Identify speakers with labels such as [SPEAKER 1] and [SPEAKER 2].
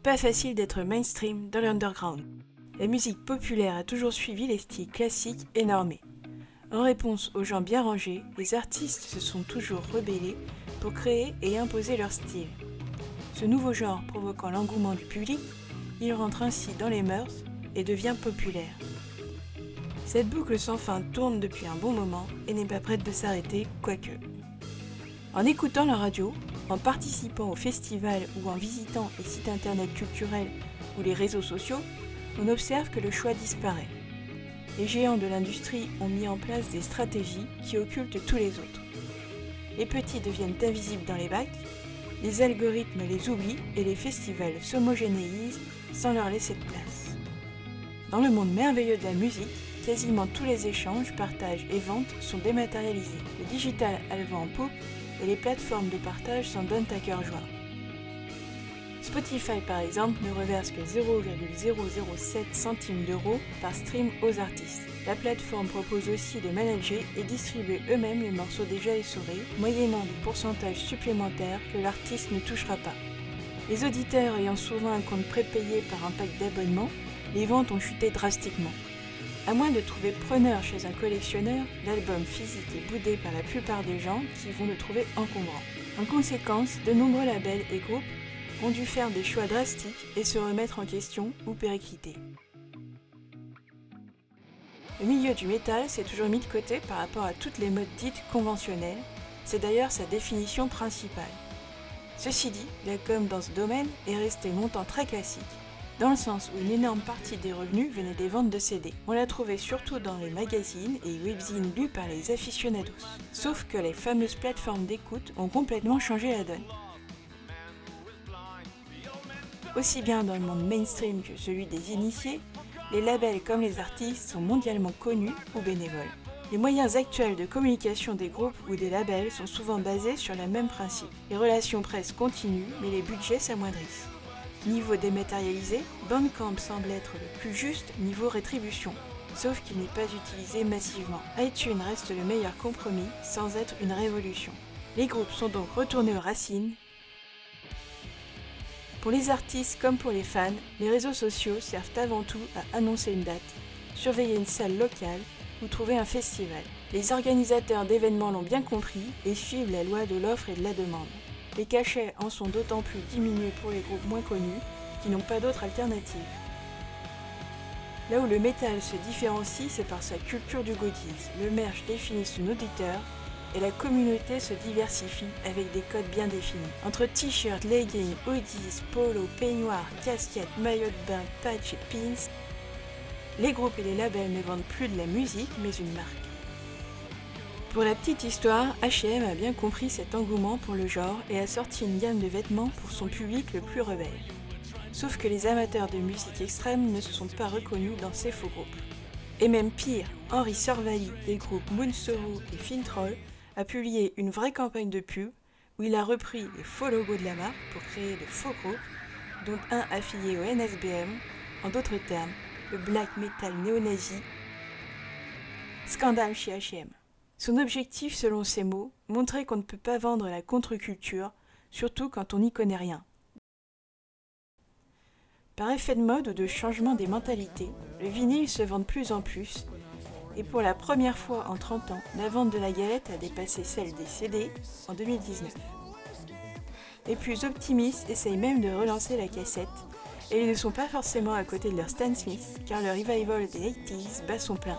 [SPEAKER 1] Pas facile d'être mainstream dans l'underground. La musique populaire a toujours suivi les styles classiques et normés. En réponse aux gens bien rangés, les artistes se sont toujours rebellés pour créer et imposer leur style. Ce nouveau genre provoquant l'engouement du public, il rentre ainsi dans les mœurs et devient populaire. Cette boucle sans fin tourne depuis un bon moment et n'est pas prête de s'arrêter, quoique. En écoutant la radio, en participant aux festivals ou en visitant les sites internet culturels ou les réseaux sociaux, on observe que le choix disparaît. Les géants de l'industrie ont mis en place des stratégies qui occultent tous les autres. Les petits deviennent invisibles dans les bacs, les algorithmes les oublient et les festivals s'homogénéisent sans leur laisser de place. Dans le monde merveilleux de la musique, quasiment tous les échanges, partages et ventes sont dématérialisés. Le digital a le vent en poupe et les plateformes de partage s'en donnent à cœur joie. Spotify par exemple ne reverse que 0,007 centimes d'euros par stream aux artistes. La plateforme propose aussi de manager et distribuer eux-mêmes les morceaux déjà essorés, moyennant des pourcentages supplémentaires que l'artiste ne touchera pas. Les auditeurs ayant souvent un compte prépayé par un pack d'abonnement, les ventes ont chuté drastiquement. À moins de trouver preneur chez un collectionneur, l'album physique est boudé par la plupart des gens qui vont le trouver encombrant. En conséquence, de nombreux labels et groupes ont dû faire des choix drastiques et se remettre en question ou péricliter. Le milieu du métal s'est toujours mis de côté par rapport à toutes les modes dites conventionnelles, c'est d'ailleurs sa définition principale. Ceci dit, la com dans ce domaine est restée longtemps très classique, dans le sens où une énorme partie des revenus venait des ventes de CD. On la trouvait surtout dans les magazines et webzines lus par les aficionados. Sauf que les fameuses plateformes d'écoute ont complètement changé la donne. Aussi bien dans le monde mainstream que celui des initiés, les labels comme les artistes sont mondialement connus ou bénévoles. Les moyens actuels de communication des groupes ou des labels sont souvent basés sur le même principe. Les relations presse continuent, mais les budgets s'amoindrissent. Niveau dématérialisé, Bandcamp semble être le plus juste niveau rétribution, sauf qu'il n'est pas utilisé massivement. iTunes reste le meilleur compromis sans être une révolution. Les groupes sont donc retournés aux racines. Pour les artistes comme pour les fans, les réseaux sociaux servent avant tout à annoncer une date, surveiller une salle locale ou trouver un festival. Les organisateurs d'événements l'ont bien compris et suivent la loi de l'offre et de la demande. Les cachets en sont d'autant plus diminués pour les groupes moins connus qui n'ont pas d'autre alternative. Là où le métal se différencie, c'est par sa culture du goodies. Le merch définit son auditeur et la communauté se diversifie avec des codes bien définis. Entre t-shirts, leggings, hoodies, polos, peignoirs, casquettes, maillots de bain, patchs et pins, les groupes et les labels ne vendent plus de la musique mais une marque. Pour la petite histoire, H&M a bien compris cet engouement pour le genre et a sorti une gamme de vêtements pour son public le plus rebelle. Sauf que les amateurs de musique extrême ne se sont pas reconnus dans ces faux groupes. Et même pire, Henri Sorvalli des groupes Moonsorrow et Fintroll a publié une vraie campagne de pub où il a repris les faux logos de la marque pour créer de faux groupes, dont un affilié au NSBM, en d'autres termes, le black metal néo-nazi. Scandale chez H&M. Son objectif, selon ses mots, montrer qu'on ne peut pas vendre la contre-culture, surtout quand on n'y connaît rien. Par effet de mode ou de changement des mentalités, le vinyle se vend de plus en plus, et pour la première fois en 30 ans, la vente de la galette a dépassé celle des CD en 2019. Les plus optimistes essayent même de relancer la cassette, et ils ne sont pas forcément à côté de leur Stan Smith, car le revival des 80s bat son plein.